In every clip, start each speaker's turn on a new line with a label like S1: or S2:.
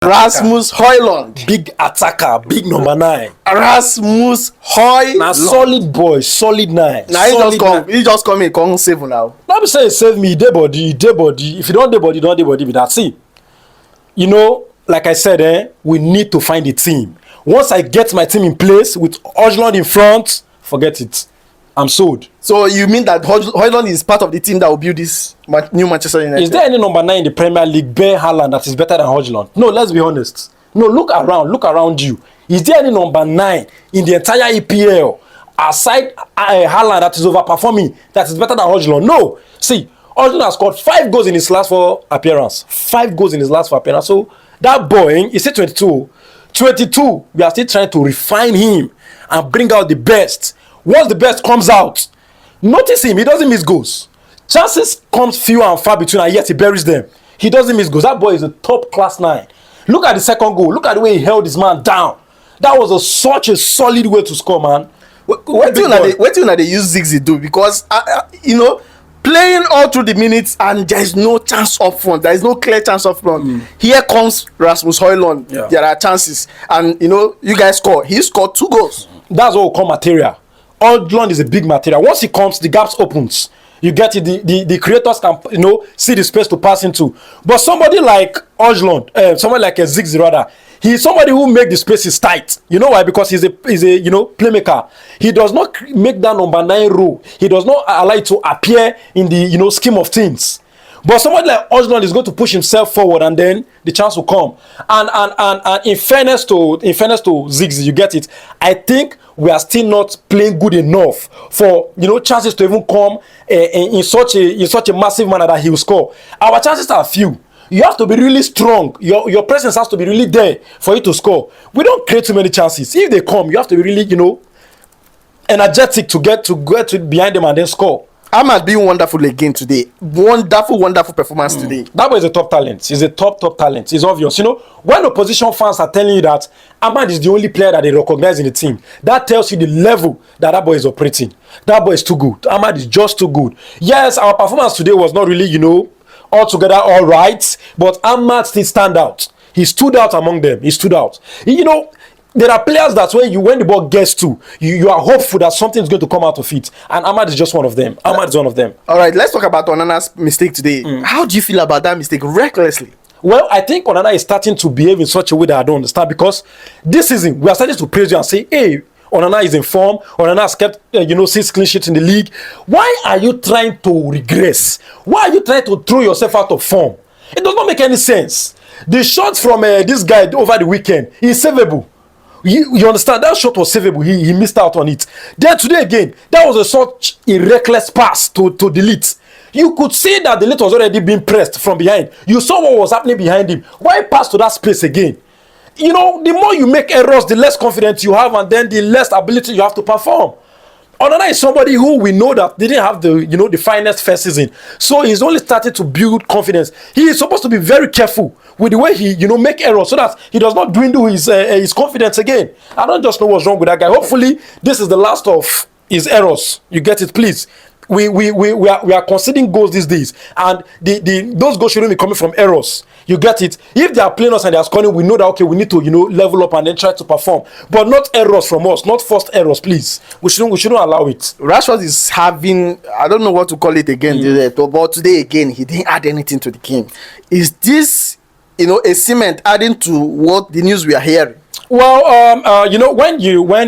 S1: Rasmus Hojlund.
S2: Big attacker, big number 9.
S1: Rasmus Hojlund.
S2: Now solid boy, solid 9.
S1: Now he just come in, come save now.
S2: Let me say save me, day body. If you don't day body, don't day body. But that's it. You know, like I said, we need to find a team. Once I get my team in place with Hojlund in front, forget it. I'm sold.
S1: So you mean that Hojlund is part of the team that will build this new Manchester United?
S2: Is there any number 9 in the Premier League, Ben Haaland, that is better than Hojlund? No, let's be honest. No, look around you. Is there any number 9 in the entire EPL aside Haaland that is overperforming that is better than Hojlund? No. See, Hojlund has scored 5 goals in his last 4 appearances. 5 goals in his last 4 appearances. So that boy, he's still 22. 22, we are still trying to refine him and bring out the best. Once the best comes out, notice him, he doesn't miss goals. Chances comes few and far between, and yet he buries them. He doesn't miss goals. That boy is a top class 9. Look at the second goal. Look at the way he held his man down. That was such a solid way to score, man.
S1: What do they use Ziggy do? Because you know, playing all through the minutes and there is no chance up front. There is no clear chance up front. Here comes Rasmus Hojlund. Yeah. There are chances, and you know, you guys score. He scored 2 goals.
S2: That's what we call material. Hojlund is a big material. Once he comes, the gaps opens. You get it. The creators can, you know, see the space to pass into. But somebody like Hojlund, somebody like a Ziggy rather, he's somebody who make the spaces tight. You know why? Because he's a you know, playmaker. He does not make that number 9 role. He does not allow it to appear in the, you know, scheme of things. But somebody like Hojlund is going to push himself forward, and then the chance will come. And in fairness to Ziggy, you get it. I think we are still not playing good enough for, you know, chances to even come in such a massive manner that he will score. Our chances are few. You have to be really strong. Your presence has to be really there for you to score. We don't create too many chances. If they come, you have to be really, you know, energetic to get behind them and then score.
S1: Ahmad being wonderful again today. Wonderful performance today.
S2: That boy is a top talent. He's a top talent. It's obvious. You know, when opposition fans are telling you that Ahmad is the only player that they recognize in the team, that tells you the level that boy is operating. That boy is too good. Ahmad is just too good. Yes, our performance today was not really, you know, altogether all right, but Ahmad still stand out. He stood out among them. He stood out. You know, there are players that when the ball gets to, you are hopeful that something is going to come out of it. And Ahmad is just one of them. Ahmad is one of them.
S1: All right, let's talk about Onana's mistake today. How do you feel about that mistake recklessly?
S2: Well, I think Onana is starting to behave in such a way that I don't understand, because this season we are starting to praise you and say, hey, Onana is in form. Onana has kept, 6 clean sheets in the league. Why are you trying to regress? Why are you trying to throw yourself out of form? It does not make any sense. The shots from this guy over the weekend is savable. You understand? That shot was savable. He missed out on it. Then today again, that was such a reckless pass to delete. You could see that delete was already being pressed from behind. You saw what was happening behind him. Why pass to that space again? You know, the more you make errors, the less confidence you have, and then the less ability you have to perform. Onana is somebody who we know that didn't have the finest first season, so he's only started to build confidence. He is supposed to be very careful with the way he make errors so that he does not dwindle his confidence again. I don't just know what's wrong with that guy. Hopefully, this is the last of his errors. You get it, please. We are conceding goals these days, and those goals shouldn't be coming from errors. You get it? If they are playing us and they are scoring, we know that okay, we need to level up and then try to perform, but not errors from us, not forced errors, please. We shouldn't allow it.
S1: Rashford is having, I don't know what to call it again, but today again he didn't add anything to the game. Is this a cement adding to what the news we are hearing?
S2: Well, when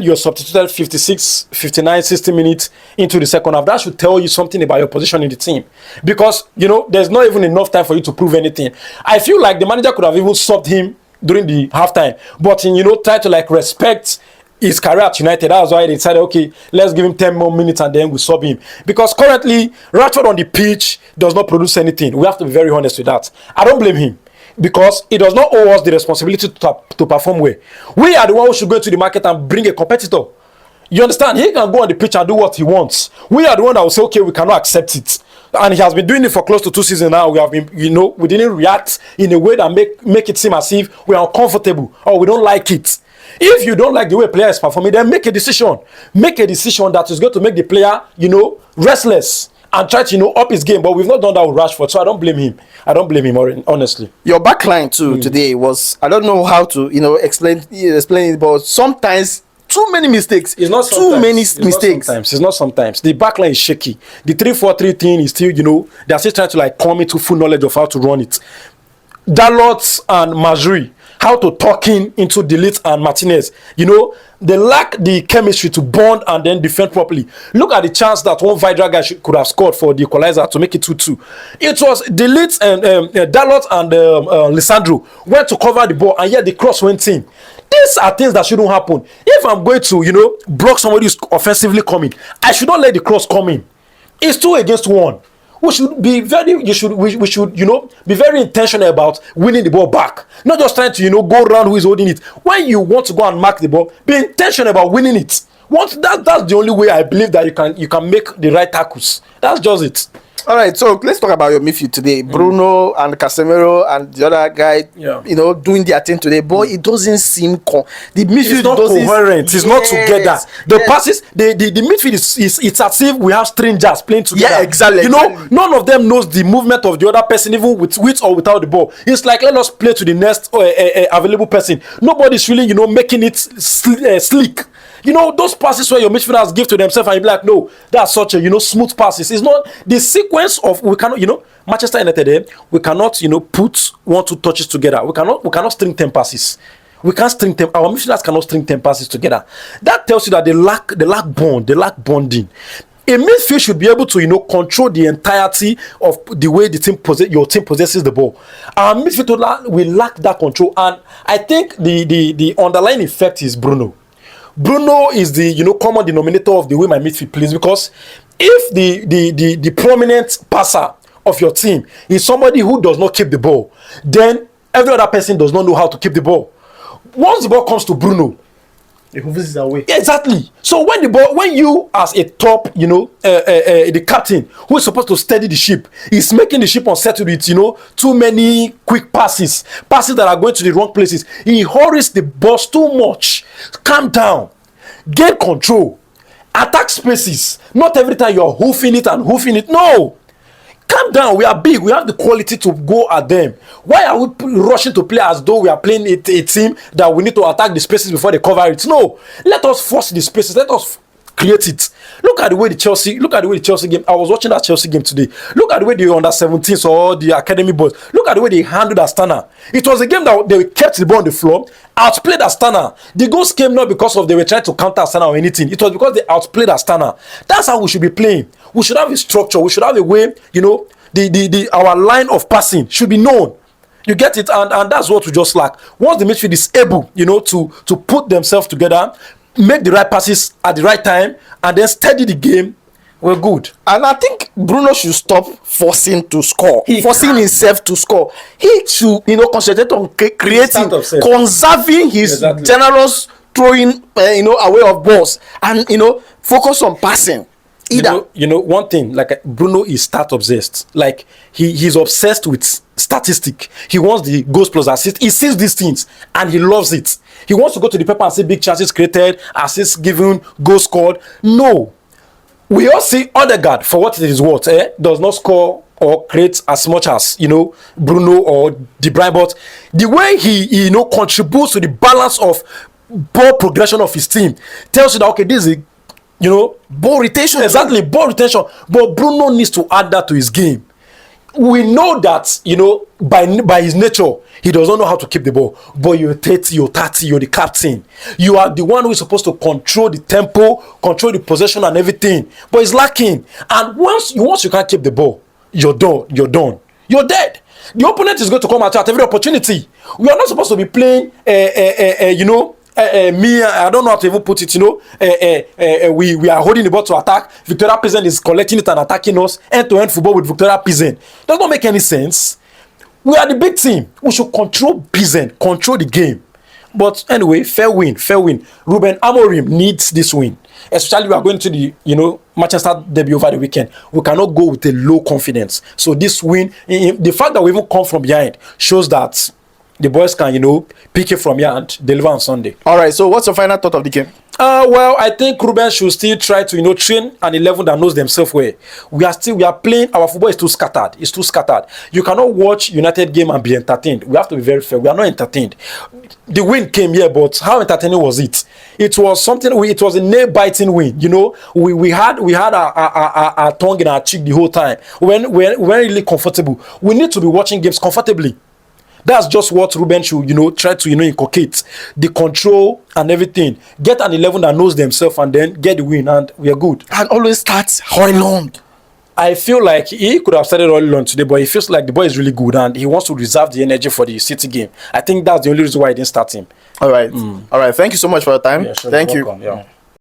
S2: you're substituted 56, 59, 60 minutes into the second half, that should tell you something about your position in the team. Because, there's not even enough time for you to prove anything. I feel like the manager could have even stopped him during the halftime. But, try to respect his career at United. That's why they decided, okay, let's give him 10 more minutes and then we sub him. Because currently, Rashford on the pitch does not produce anything. We have to be very honest with that. I don't blame him, because it does not owe us the responsibility to perform well. We are the one who should go into the market and bring a competitor. You understand? He can go on the pitch and do what he wants. We are the one that will say, okay, we cannot accept it. And he has been doing it for close to 2 seasons now. We have been, we didn't react in a way that make it seem as if we are uncomfortable or we don't like it. If you don't like the way a player is performing, then make a decision. Make a decision that is going to make the player, restless. and try to, up his game. But we've not done that with Rashford, so I don't blame him. Honestly.
S1: Your backline too today was, I don't know how to, explain it, but sometimes too many mistakes.
S2: It's not
S1: mistakes.
S2: It's not sometimes. The backline is shaky. The 3-4-3 thing is still, they're still trying to like come into full knowledge of how to run it. Dalot and Mazri, how to talk into Delete and Martinez. They lack the chemistry to bond and then defend properly. Look at the chance that one Vidra guy could have scored for the equalizer to make it 2-2. It was Delete and Dalot and Lisandro went to cover the ball, and yet the cross went in. These are things that shouldn't happen. If I'm going to, block somebody who's offensively coming, I should not let the cross come in. It's 2 against 1. We should be be very intentional about winning the ball back. Not just trying to, go around who is holding it. When you want to go and mark the ball, be intentional about winning it. That's the only way I believe that you can make the right tackles. That's just it.
S1: All right, so let's talk about your midfield today. Bruno and Casemiro and the other guy, doing their thing today. But it doesn't seem the midfield
S2: is not coherent. It's not together. The passes, the midfield it's as if we have strangers playing together.
S1: Yeah, exactly.
S2: None of them knows the movement of the other person, even with or without the ball. It's like, let us play to the next available person. Nobody's really, making it sleek. Those passes where your midfielders give to themselves and you be like, no, that's such a, smooth passes. It's not the sequence of, we cannot, Manchester United, we cannot, put 1-2 touches together. We cannot string 10 passes. We can't string 10, our midfielders cannot string 10 passes together. That tells you that they lack bond, they lack bonding. A midfield should be able to, control the entirety of the way your team possesses the ball. Our midfield will lack that control, and I think the underlying effect is Bruno. Bruno is the common denominator of the way my midfield plays, because if the prominent passer of your team is somebody who does not keep the ball, then every other person does not know how to keep the ball. Once the ball comes to Bruno,
S1: he moves it away.
S2: Exactly. So when you as a top, the captain who is supposed to steady the ship is making the ship unsettled with too many quick passes that are going to the wrong places. He hurries the ball too much. Calm down, get control, attack spaces. Not every time you're hoofing it. No. Calm down. We are big. We have the quality to go at them. Why are we rushing to play as though we are playing a team that we need to attack the spaces before they cover it? No. Let us force the spaces. Let us create it. Look at the way the Chelsea game. I was watching that Chelsea game today. Look at the way the under-17s or the academy boys. Look at the way they handled Astana. It was a game that they kept the ball on the floor, outplayed Astana. The goals came not because of they were trying to counter Astana or anything. It was because they outplayed Astana. That's how we should be playing. We should have a structure. We should have a way, our line of passing should be known. You get it? And that's what we just lack. Once the midfield is able, to put themselves together, make the right passes at the right time, and then steady the game, we're good.
S1: And I think Bruno should stop forcing to score, himself to score. He should, concentrate on creating, conserving his generous throwing, away of balls, and focus on passing.
S2: One thing, like Bruno is stat obsessed. Like he's obsessed with statistic. He wants the goals plus assist. He sees these things and he loves it. He wants to go to the paper and see big chances created, assists given, goals scored. No, we all see Odegaard for what it is worth. Does not score or create as much as Bruno or De Bruyne, but the way he contributes to the balance of ball progression of his team tells you that okay, this is
S1: ball retention.
S2: Exactly, ball retention. But Bruno needs to add that to his game. We know that, by his nature, he does not know how to keep the ball. But you're 30, you're the captain. You are the one who is supposed to control the tempo, control the possession and everything. But it's lacking. And once you can't keep the ball, you're done. You're dead. The opponent is going to come at you at every opportunity. We are not supposed to be playing, I don't know how to even put it, we are holding the ball to attack. Viktoria Pizen is collecting it and attacking us. End-to-end football with Viktoria Pizen. Does not make any sense. We are the big team. We should control Pizen, control the game. But anyway, fair win. Ruben Amorim needs this win. Especially we are going to the, Manchester derby over the weekend. We cannot go with a low confidence. So this win, the fact that we even come from behind shows that the boys can, you know, pick it from here and deliver on Sunday.
S1: All right. So, what's your final thought of the game?
S2: Well, I think Ruben should still try to, you know, train an 11 that knows themselves well. We are playing, our football is too scattered. It's too scattered. You cannot watch United game and be entertained. We have to be very fair. We are not entertained. The win came here, but how entertaining was it? It was something, it was a nail-biting win. You know, we had our tongue in our cheek the whole time. We're really comfortable. We need to be watching games comfortably. That's just what Ruben should, you know, try to, you know, inculcate the control and everything. Get an 11 that knows themselves and then get the win, and we are good.
S1: And always start Hojlund.
S2: I feel like he could have started Hojlund today, but he feels like the boy is really good and he wants to reserve the energy for the City game. I think that's the only reason why he didn't start him.
S1: All right. All right. Thank you so much for your time.
S2: Yeah, sure,
S1: Thank you.
S2: welcome. Yeah.